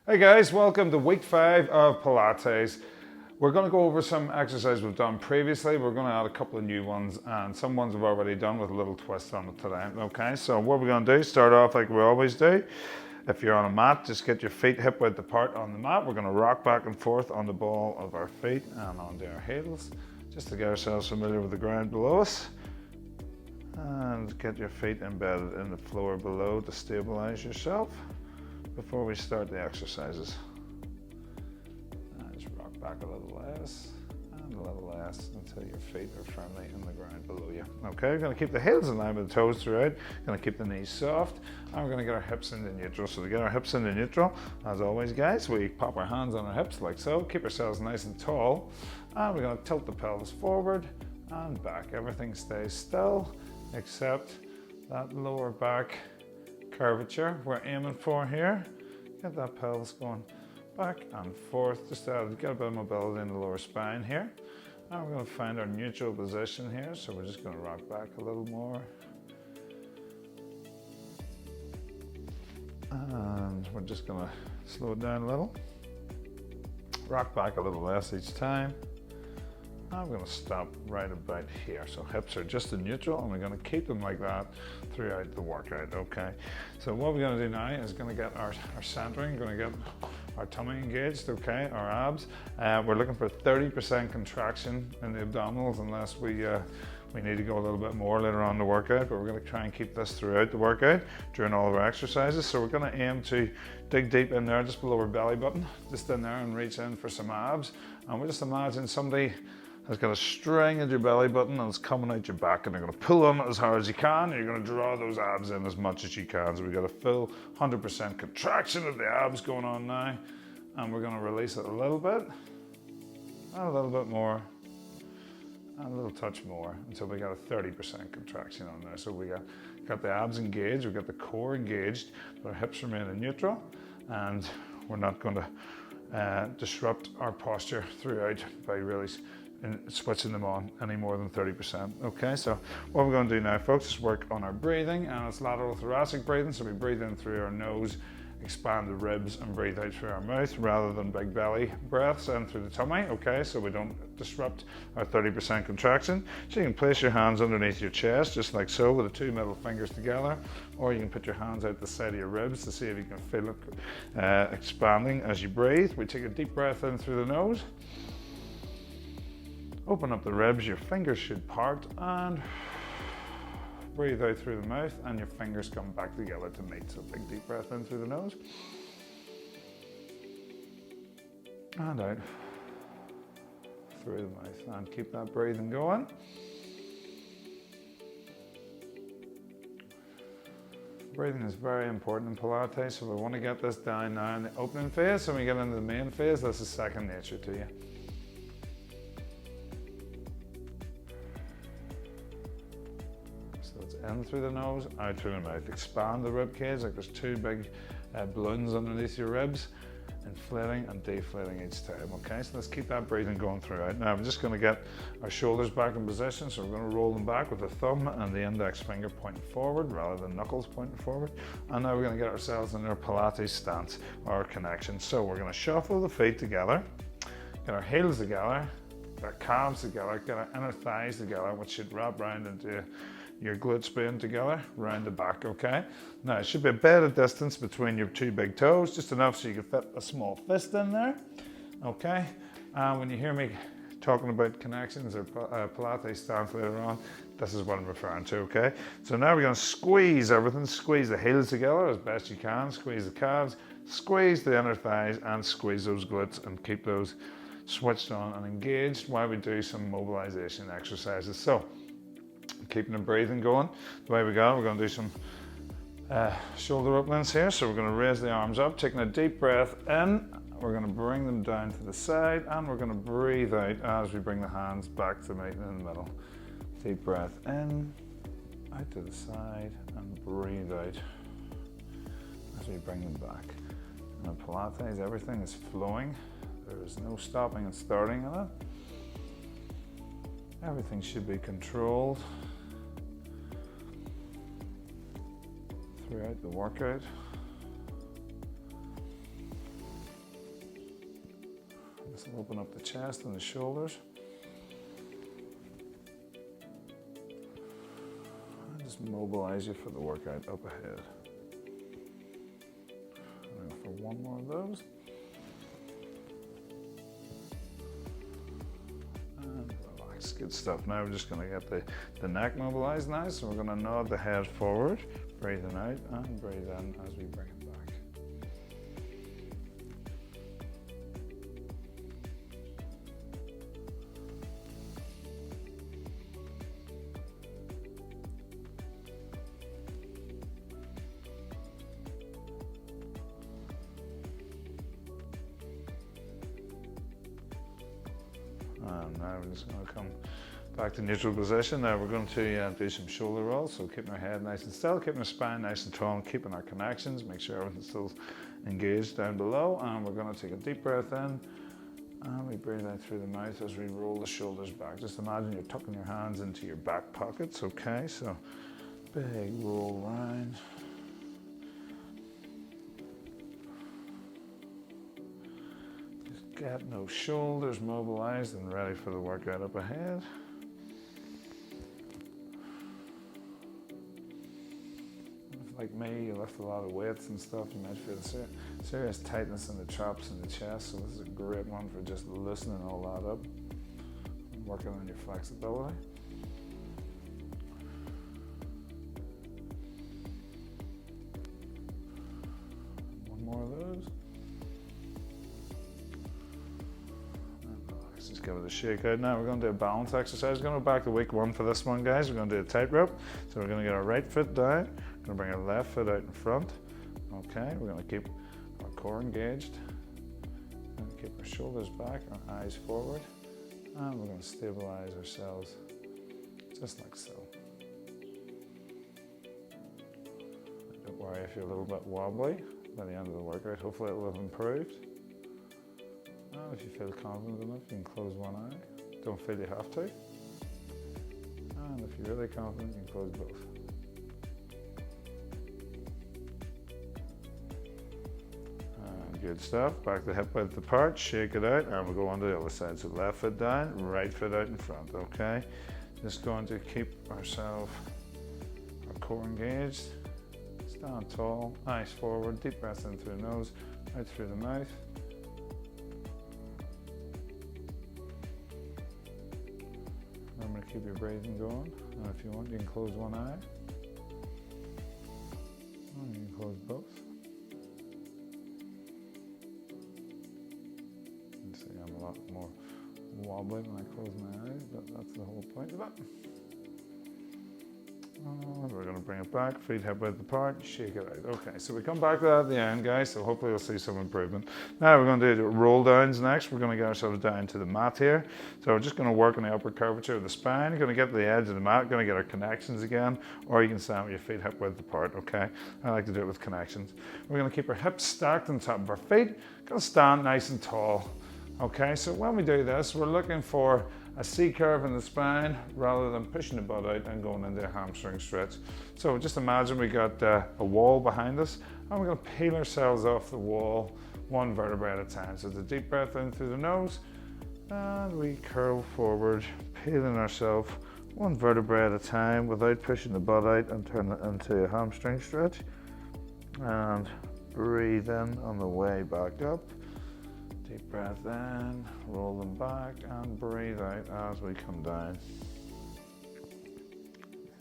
Hey guys, welcome to week 5 of Pilates. We're going to go over some exercises we've done previously. We're going to add a couple of new ones and some ones we've already done with a little twist on it today. Okay, so what we're going to do, start off like we always do. If you're on a mat, just get your feet hip width apart on the mat. We're going to rock back and forth on the ball of our feet and onto our heels, just to get ourselves familiar with the ground below us. And get your feet embedded in the floor below to stabilize yourself before we start the exercises. Just rock back a little less and a little less until your feet are firmly in the ground below you. Okay, we're going to keep the heels in line with the toes throughout. Going to keep the knees soft, and we're going to get our hips into neutral. So to get our hips into neutral, as always guys, we pop our hands on our hips like so, keep ourselves nice and tall, and we're going to tilt the pelvis forward and back. Everything stays still except that lower back curvature we're aiming for here. Get that pelvis going back and forth, just to get a bit of mobility in the lower spine here. And we're going to find our neutral position here, so we're just going to rock back a little more. And we're just going to slow it down a little. Rock back a little less each time. I'm going to stop right about here. So hips are just in neutral, and we're going to keep them like that throughout the workout, okay? So what we're going to do now is going to get our centering, going to get our tummy engaged, okay, our abs. We're looking for 30% contraction in the abdominals unless we need to go a little bit more later on in the workout, but we're going to try and keep this throughout the workout during all of our exercises. So we're going to aim to dig deep in there, just below our belly button, just in there, and reach in for some abs. And we just imagine somebody has got a string at your belly button and it's coming out your back, and you're going to pull on it as hard as you can, and you're going to draw those abs in as much as you can. So we've got a full 100% contraction of the abs going on now, and we're going to release it a little bit, and a little bit more, and a little touch more until we got a 30% contraction on there. So we got the abs engaged, we've got the core engaged, but our hips remain in neutral, and we're not going to disrupt our posture throughout by really switching them on any more than 30%. Okay, so what we're going to do now, folks, is work on our breathing, and it's lateral thoracic breathing. So we breathe in through our nose, expand the ribs, and breathe out through our mouth rather than big belly breaths in through the tummy. Okay, so we don't disrupt our 30% contraction. So you can place your hands underneath your chest just like so, with the 2 middle fingers together, or you can put your hands out the side of your ribs to see if you can feel it expanding as you breathe. We take a deep breath in through the nose. Open up the ribs, your fingers should part, and breathe out through the mouth, and your fingers come back together to meet. So big deep breath in through the nose, and out through the mouth, and keep that breathing going. Breathing is very important in Pilates, so we want to get this down now in the opening phase. So when we get into the main phase, this is second nature to you. In through the nose, out through the mouth. Expand the rib cage like there's 2 big balloons underneath your ribs, inflating and deflating each time. Okay, so let's keep that breathing going throughout. Now I'm just going to get our shoulders back in position, so we're going to roll them back with the thumb and the index finger pointing forward rather than knuckles pointing forward. And now we're going to get ourselves in our Pilates stance, our connection. So we're going to shuffle the feet together, get our heels together, get our calves together, get our inner thighs together, which should wrap around into your glutes being together, round the back, okay? Now, it should be a bit of distance between your 2 big toes, just enough so you can fit a small fist in there, okay? And when you hear me talking about connections or Pilates stance later on, this is what I'm referring to, okay? So now we're going to squeeze everything, squeeze the heels together as best you can, squeeze the calves, squeeze the inner thighs, and squeeze those glutes, and keep those switched on and engaged while we do some mobilization exercises. So, keeping the breathing going the way we go, we're going to do some shoulder openings here. So we're going to raise the arms up, taking a deep breath in. We're going to bring them down to the side, and we're going to breathe out as we bring the hands back to meet in the middle. Deep breath in, out to the side, and breathe out as we bring them back. In Pilates, everything is flowing. There is no stopping and starting in it. Everything should be controlled throughout the workout. This will open up the chest and the shoulders. And just mobilize you for the workout up ahead. And for one more of those. And relax, good stuff. Now we're just going to get the neck mobilized now, so we're going to nod the head forward, breathing out and breathe in as we bring it back. And now we're just going to come back to neutral position. Now we're going to do some shoulder rolls. So keeping our head nice and still, keeping our spine nice and tall, and keeping our connections. Make sure everything's still engaged down below. And we're going to take a deep breath in. And we breathe out through the mouth as we roll the shoulders back. Just imagine you're tucking your hands into your back pockets, okay? So big roll round. Get those shoulders mobilized and ready for the workout up ahead. If, like me, you lift a lot of weights and stuff, you might feel serious tightness in the traps and the chest, so this is a great one for just loosening all that up and working on your flexibility. One more of those. Just give it a shake out. Now we're going to do a balance exercise. We're going to go back to week one for this one, guys. We're going to do a tightrope. So we're going to get our right foot down. We're going to bring our left foot out in front. Okay, we're going to keep our core engaged. And keep our shoulders back, our eyes forward. And we're going to stabilize ourselves just like so. Don't worry if you're a little bit wobbly by the end of the workout. Hopefully it will have improved. If you feel confident enough, you can close one eye. Don't feel you have to. And if you're really confident, you can close both. And good stuff. Back the hip width apart, shake it out, and we'll go on to the other side. So left foot down, right foot out in front, okay? Just going to keep ourselves, our core engaged. Stand tall, eyes forward, deep breath in through the nose, out through the mouth. Remember to keep your breathing going, and if you want, you can close one eye, and you can close both. You see, I'm a lot more wobbly when I close my eyes, but that's the whole point of it. And we're going to bring it back, feet hip width apart, shake it out. Okay, so we come back to that at the end, guys, so hopefully we'll see some improvement. Now we're going to do roll downs next. We're going to get ourselves down to the mat here. So we're just going to work on the upper curvature of the spine. You're going to get to the edge of the mat, going to get our connections again, or you can stand with your feet hip width apart, okay? I like to do it with connections. We're going to keep our hips stacked on top of our feet. Going to stand nice and tall, okay? So when we do this, we're looking for a C curve in the spine rather than pushing the butt out and going into a hamstring stretch. So just imagine we got a wall behind us, and we're going to peel ourselves off the wall one vertebra at a time. So the deep breath in through the nose, and we curl forward, peeling ourselves one vertebra at a time without pushing the butt out and turn it into a hamstring stretch. And breathe in on the way back up. Deep breath in, roll them back, and breathe out as we come down.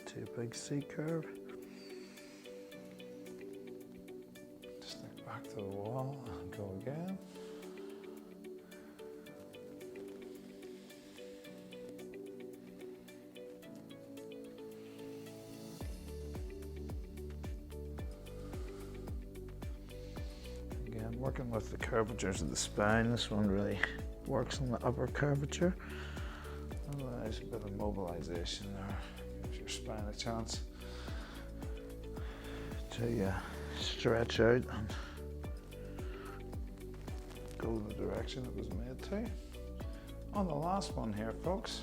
To a big C curve. Stick back to the wall and go again. Working with the curvatures of the spine. This one really works on the upper curvature. There's a bit of mobilization there. Gives your spine a chance to stretch out and go the direction it was made to. On the last one here, folks,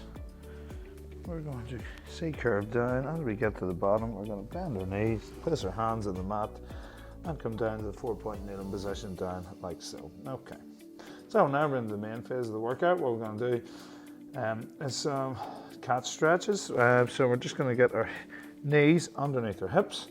we're going to C-curve down. As we get to the bottom, we're going to bend our knees, place our hands on the mat, and come down to the 4-point kneeling position down like so. Okay, So now we're in the main phase of the workout. What we're going to do is some cat stretches. So we're just going to get our knees underneath our hips,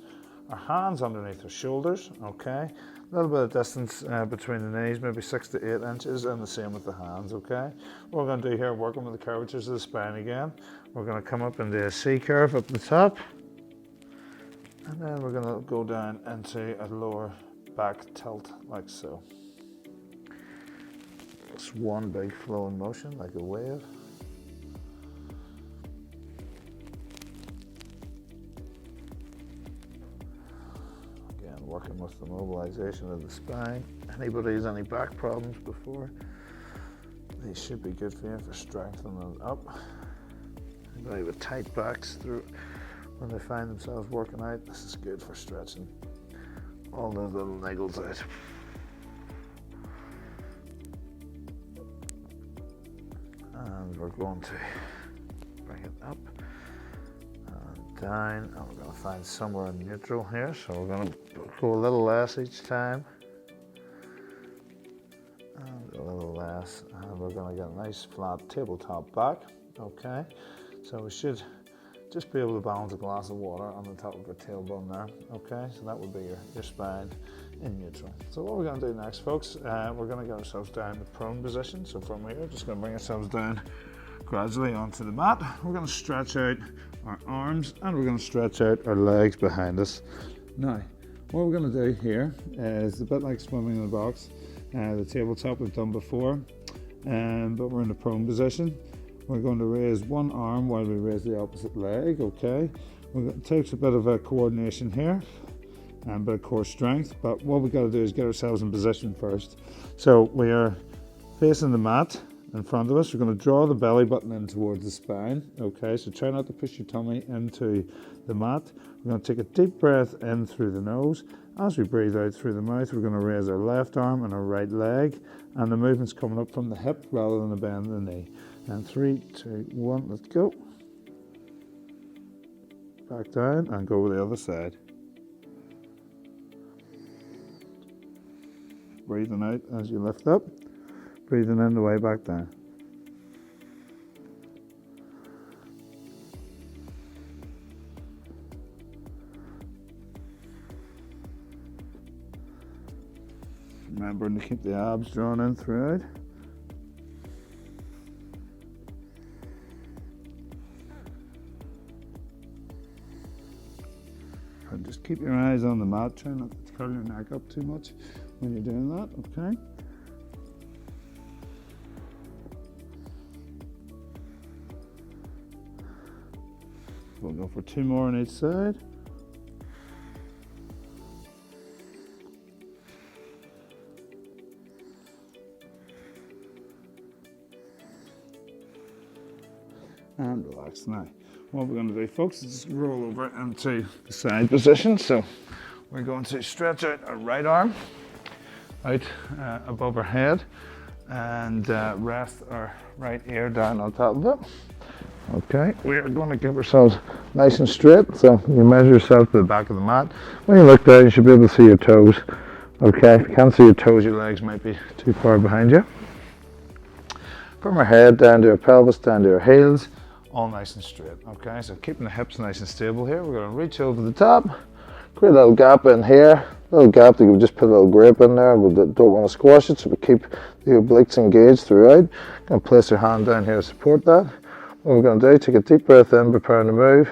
our hands underneath our shoulders, okay? A little bit of distance between the knees, maybe 6 to 8 inches, and the same with the hands, okay? What we're going to do here, working with the curvatures of the spine again, we're going to come up into a C curve up the top, and then we're going to go down into a lower back tilt, like so. It's one big flowing motion, like a wave. Again, working with the mobilization of the spine. Anybody has any back problems before, these should be good for you for strengthening it up. Anybody with tight backs through when they find themselves working out, this is good for stretching all those little niggles out. And we're going to bring it up and down, and we're going to find somewhere in neutral here. So we're going to go a little less each time, and a little less, and we're going to get a nice flat tabletop back. Okay, so we should just be able to balance a glass of water on the top of our tailbone there. Okay, so that would be your spine in neutral. So what we're going to do next, folks, we're going to get ourselves down to prone position. So from here, just going to bring ourselves down gradually onto the mat. We're going to stretch out our arms, and we're going to stretch out our legs behind us. Now, what we're going to do here is a bit like swimming in the box, the tabletop we've done before, but we're in the prone position. We're going to raise one arm while we raise the opposite leg, okay? It takes a bit of coordination here and a bit of core strength, but what we've got to do is get ourselves in position first. So we are facing the mat in front of us. We're going to draw the belly button in towards the spine, okay? So try not to push your tummy into the mat. We're going to take a deep breath in through the nose. As we breathe out through the mouth, we're going to raise our left arm and our right leg, and the movement's coming up from the hip rather than a bend in the knee. And 3, 2, 1, let's go. Back down and go with the other side. Breathing out as you lift up, breathing in the way back down. Remembering to keep the abs drawn in throughout. And just keep your eyes on the mat, try not to curl your neck up too much when you're doing that, okay? We'll go for 2 more on each side. And relax. Now, what we're going to do, folks, is roll over into the side position. So we're going to stretch out our right arm out above our head and rest our right ear down on top of it. Okay, we are going to give ourselves nice and straight. So you measure yourself to the back of the mat. When you look down, you should be able to see your toes. Okay, if you can't see your toes, your legs might be too far behind you. From our head down to our pelvis, down to our heels, all nice and straight. Okay, so keeping the hips nice and stable here. We're going to reach over the top, create a little gap in here, a little gap that we just put a little grip in there. We don't want to squash it, so we keep the obliques engaged throughout. Going to place our hand down here to support that. What we're going to do, take a deep breath in, preparing to move,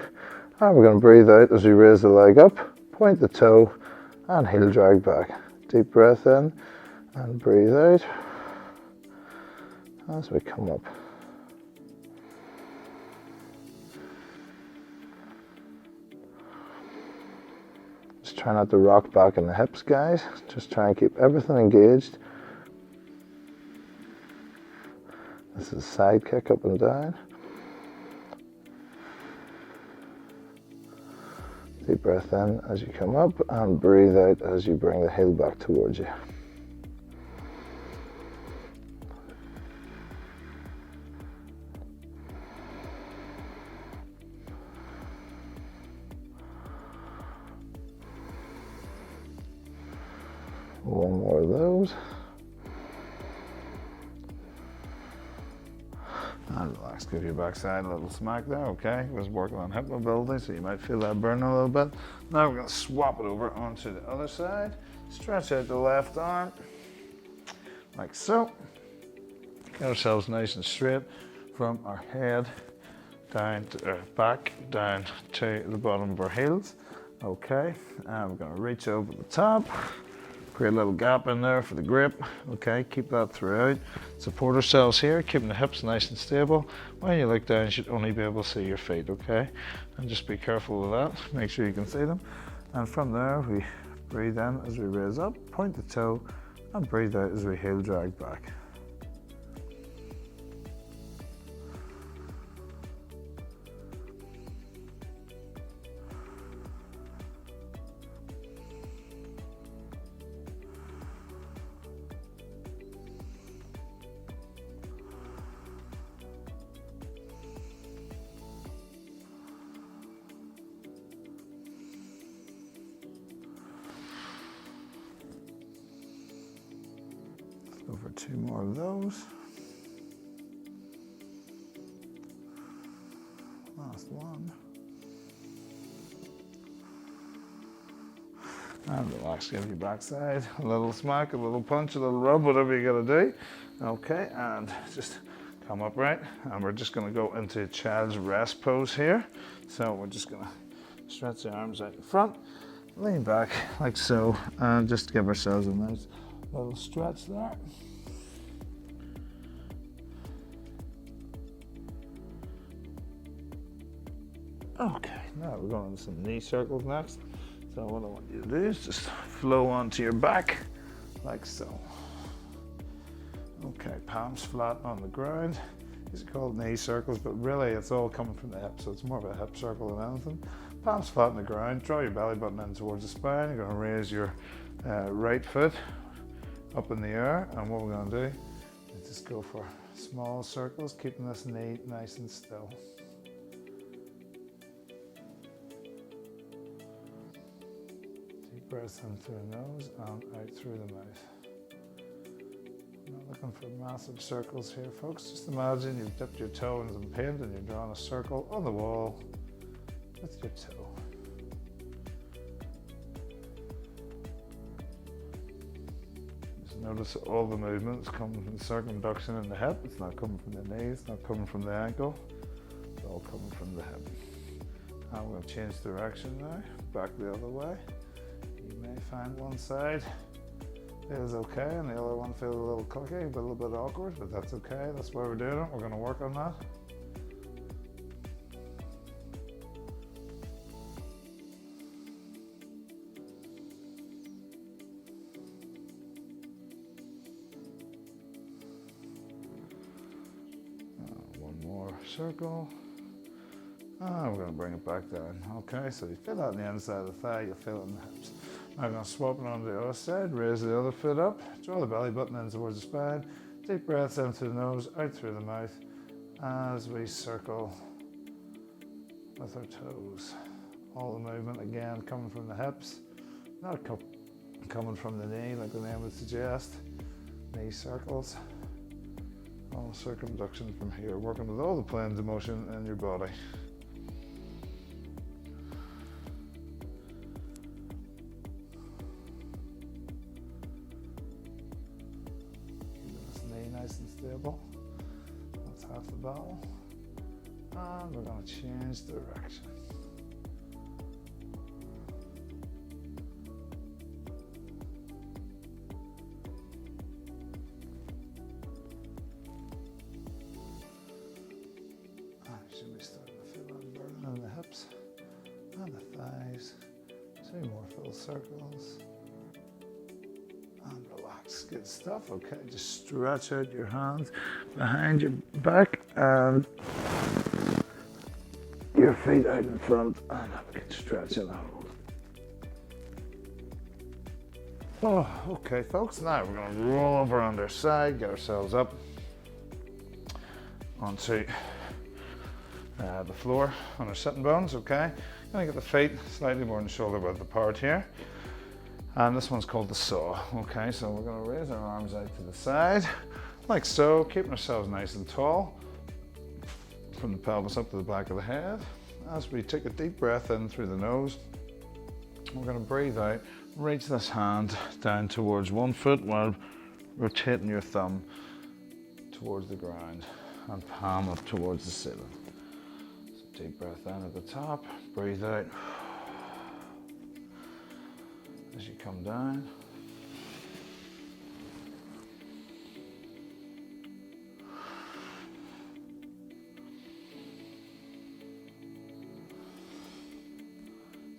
and we're going to breathe out as we raise the leg up, point the toe, and heel drag back. Deep breath in, and breathe out as we come up. Just try not to rock back in the hips, guys. Just try and keep everything engaged. This is a side kick up and down. Deep breath in as you come up and breathe out as you bring the heel back towards you. One more of those. And relax, give your backside a little smack there, okay? Was working on hip mobility, so you might feel that burn a little bit. Now we're gonna swap it over onto the other side. Stretch out the left arm, like so. Get ourselves nice and straight from our head down to our back, down to the bottom of our heels. Okay, and we're gonna reach over the top. Create a little gap in there for the grip. Okay, keep that throughout. Support ourselves here, keeping the hips nice and stable. When you look down, you should only be able to see your feet, okay? And just be careful with that. Make sure you can see them. And from there, we breathe in as we raise up, point the toe, and breathe out as we heel drag back. Go for 2 more of those. Last one. And relax, give your backside a little smack, a little punch, a little rub, whatever you gotta do. Okay, and just come upright. And we're just gonna go into child's rest pose here. So we're just gonna stretch the arms out in front, lean back like so, and just give ourselves a nice little stretch there. Okay, now we're going into some knee circles next. So what I want you to do is just flow onto your back, like so. Okay, palms flat on the ground. These are called knee circles, but really it's all coming from the hips, so it's more of a hip circle than anything. Palms flat on the ground, draw your belly button in towards the spine. You're gonna raise your right foot up in the air, and what we're gonna do is just go for small circles, keeping this knee nice and still. Deep breaths in through the nose and out through the mouth. I'm not looking for massive circles here, folks. Just imagine you've dipped your toe in some paint and you're drawing a circle on the wall with your toe. Notice all the movements coming from the circumduction in the hip. It's not coming from the knee, it's not coming from the ankle. It's all coming from the hip. I'm going to change direction now, back the other way. You may find one side feels okay and the other one feels a little clunky, a little bit awkward, but that's okay. That's why we're doing it. We're going to work on that. Circle, and we're going to bring it back down. Okay, so you feel that on the inside of the thigh, you'll feel it in the hips. Now I'm going to swap it onto the other side, raise the other foot up, draw the belly button in towards the spine, deep breaths in through the nose, out through the mouth, as we circle with our toes. All the movement again coming from the hips, not coming from the knee like the name would suggest. Knee circles. All circumduction from here, working with all the planes of motion in your body. Keeping this knee nice and stable. That's half the battle. And we're going to change direction. Should be starting to feel that burn in the hips and the thighs. 2 more full circles. And relax. Good stuff. Okay, just stretch out your hands behind your back and your feet out in front, and have a good stretch and a hold. Oh, okay, folks. Now we're going to roll over on their side, get ourselves up onto the floor on our sitting bones. Okay, gonna get the feet slightly more than shoulder width apart here, and this one's called the saw. Okay, so we're going to raise our arms out to the side like so, keeping ourselves nice and tall. from the pelvis up to the back of the head. As we take a deep breath in through the nose, we're going to breathe out, reach this hand down towards one foot while rotating your thumb towards the ground and palm up towards the ceiling. So deep breath in at the top, breathe out as you come down.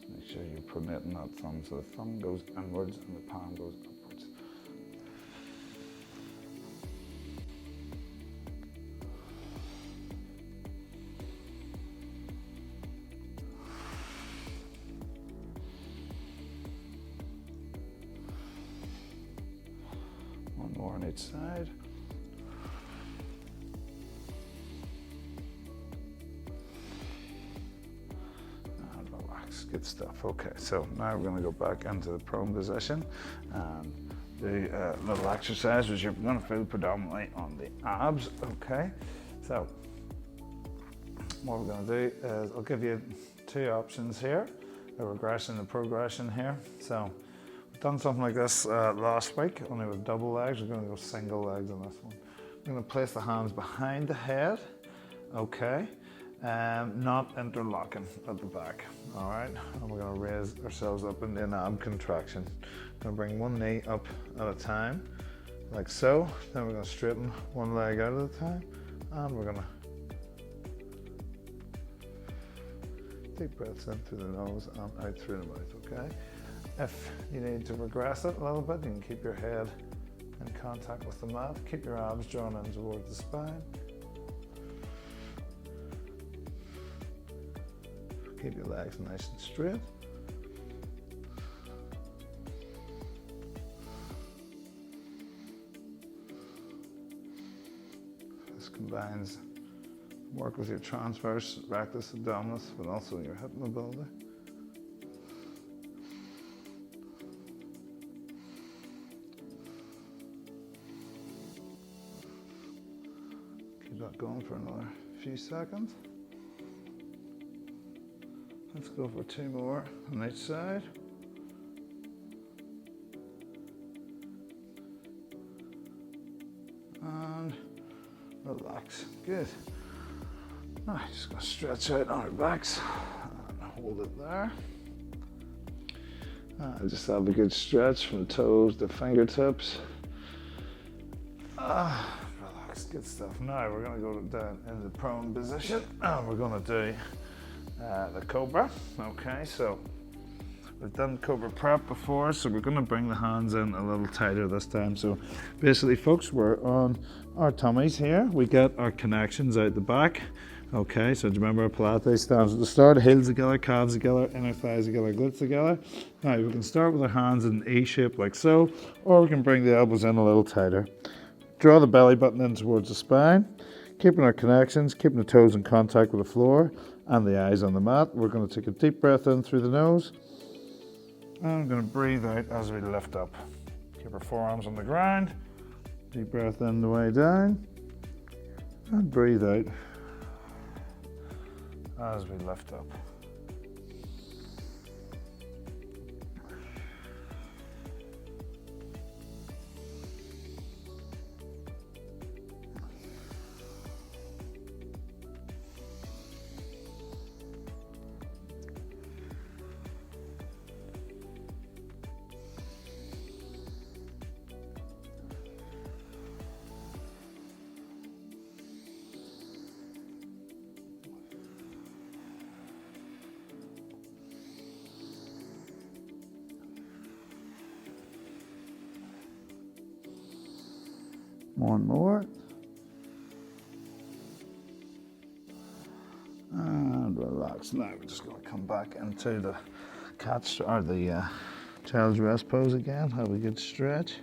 Make sure you're permitting that thumb, so the thumb goes inwards and the palm goes upwards. One more on each side. Good stuff. Okay, so now we're going to go back into the prone position and do a little exercise which you're going to feel predominantly on the abs. Okay, so what we're going to do is I'll give you two options here, a regression and a progression here. So we've done something like this last week, only with double legs. We're going to go single legs on this one. We're going to place the hands behind the head. Okay. Not interlocking at the back, all right? And we're gonna raise ourselves up in an ab contraction. Gonna bring one knee up at a time, like so. Then we're gonna straighten one leg out at a time, and we're gonna deep breaths in through the nose and out through the mouth, okay? If you need to regress it a little bit, you can keep your head in contact with the mat, keep your abs drawn in towards the spine. Keep your legs nice and straight. This combines work with your transverse rectus abdominis, but also your hip mobility. Keep that going for another few seconds. Let's go for two more on each side. And relax. Good. Now, just going to stretch out on our backs and hold it there. Just have a good stretch from the toes to fingertips. Relax. Good stuff. Now we're going to go down into the prone position and we're going to do the Cobra. Okay, so we've done Cobra prep before, so we're going to bring the hands in a little tighter this time. So basically, folks, we're on our tummies here. We get our connections out the back. Okay, so do you remember our Pilates stands at the start? Heels together, calves together, inner thighs together, glutes together. Now we can start with our hands in an E shape like so, or we can bring the elbows in a little tighter. Draw the belly button in towards the spine, keeping our connections, keeping the toes in contact with the floor and the eyes on the mat. We're going to take a deep breath in through the nose. And I'm going to breathe out as we lift up. Keep our forearms on the ground. Deep breath in the way down. And breathe out as we lift up. One more. And relax. Now we're just going to come back into the cat or the child's rest pose again. Have a good stretch.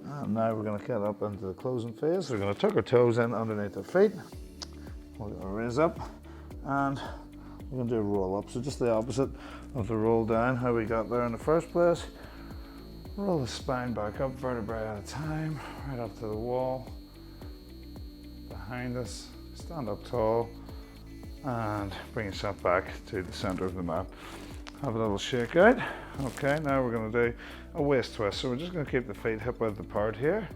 And now we're going to get up into the closing phase. We're going to tuck our toes in underneath our feet. We're going to raise up and we're going to do a roll up. So just the opposite of the roll down, how we got there in the first place. Roll the spine back up, vertebrae at a time, right up to the wall. Behind us, stand up tall, and bring yourself back to the center of the mat. Have a little shake out. Okay, now we're going to do a waist twist. So we're just going to keep the feet hip width apart here.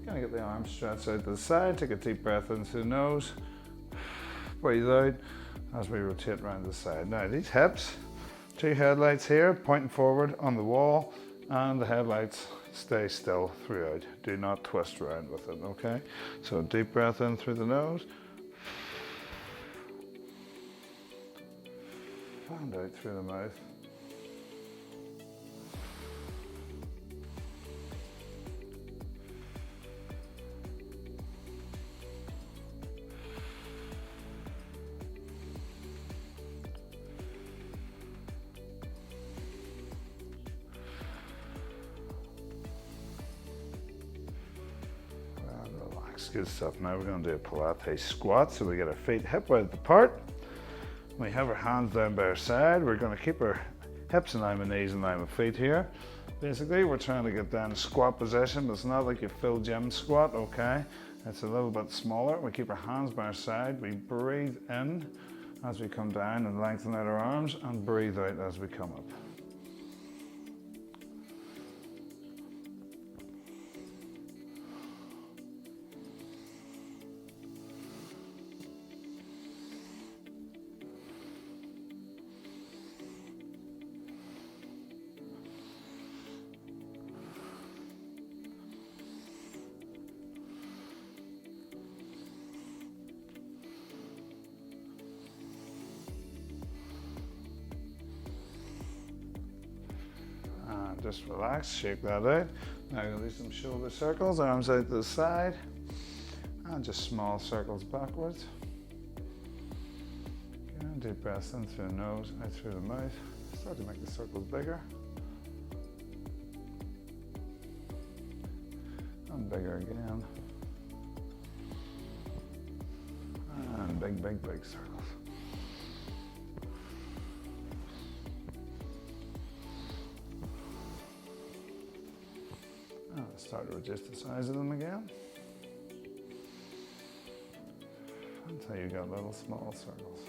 Going to get the arms stretched out to the side. Take a deep breath into the nose. Breathe out as we rotate around the side. Now these hips, 2 headlights here pointing forward on the wall, and the headlights stay still throughout. Do not twist around with it, okay? So deep breath in through the nose. And out through the mouth. Good stuff. Now we're going to do a Pilates squat. So we get our feet hip width apart. We have our hands down by our side. We're going to keep our hips in line with knees in line with feet here. Basically, we're trying to get down to squat position, but it's not like your full gym squat, okay? It's a little bit smaller. We keep our hands by our side. We breathe in as we come down and lengthen out our arms, and breathe out as we come up. Just relax, shake that out. Now you're going to do some shoulder circles, arms out to the side, and just small circles backwards. Again, deep breaths in through the nose, out through the mouth. Start to make the circles bigger. And bigger again. And big, big, big circles. Start to reduce the size of them again until you got little small circles.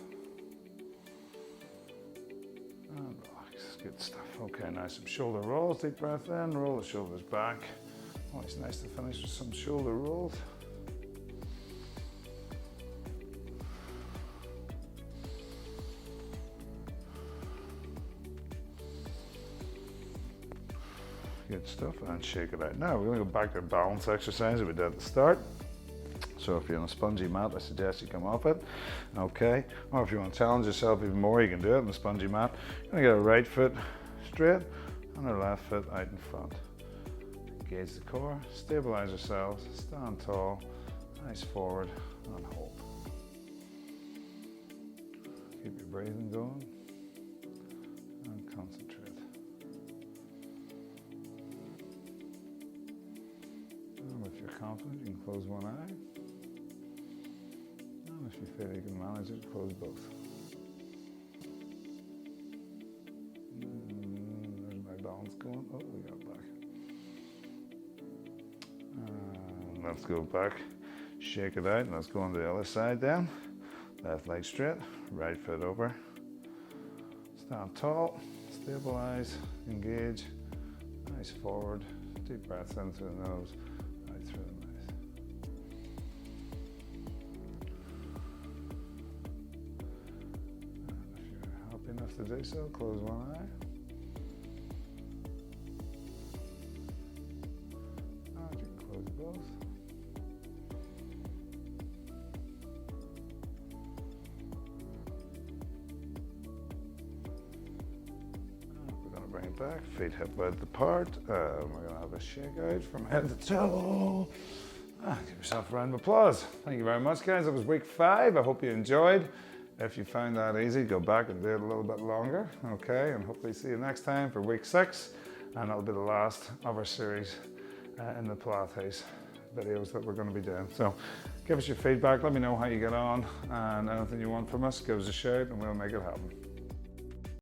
And relax, good stuff. Okay, now some shoulder rolls. Deep breath in, roll the shoulders back. Always nice to finish with some shoulder rolls. Good stuff, and shake it out. Now we're going to go back to the balance exercise that we did at the start. So if you're on a spongy mat, I suggest you come off it, okay? Or if you want to challenge yourself even more, you can do it on the spongy mat. You're going to get our right foot straight and our left foot out in front. Engage the core, stabilize yourselves, stand tall, nice forward, and hold. Keep your breathing going and concentrate. If you're confident, you can close one eye. And if you feel you can manage it, close both. There's my balance going. Oh, we got it back. And let's go back. Shake it out, and let's go on the other side then. Left leg straight, right foot over. Stand tall, stabilize, engage. Nice forward. Deep breaths in through the nose. Through the mouth. And if you're happy enough to do so, close one eye. And you can close both. And we're going to bring it back, feet hip width apart. We're going to have a shake out from head to toe. Give yourself a round of applause. Thank you very much, guys. That was week 5. I hope you enjoyed. If you found that easy, go back and do it a little bit longer, okay? And hopefully see you next time for week 6. And that'll be the last of our series in the Pilates videos that we're going to be doing. So give us your feedback. Let me know how you get on. And anything you want from us, give us a shout and we'll make it happen.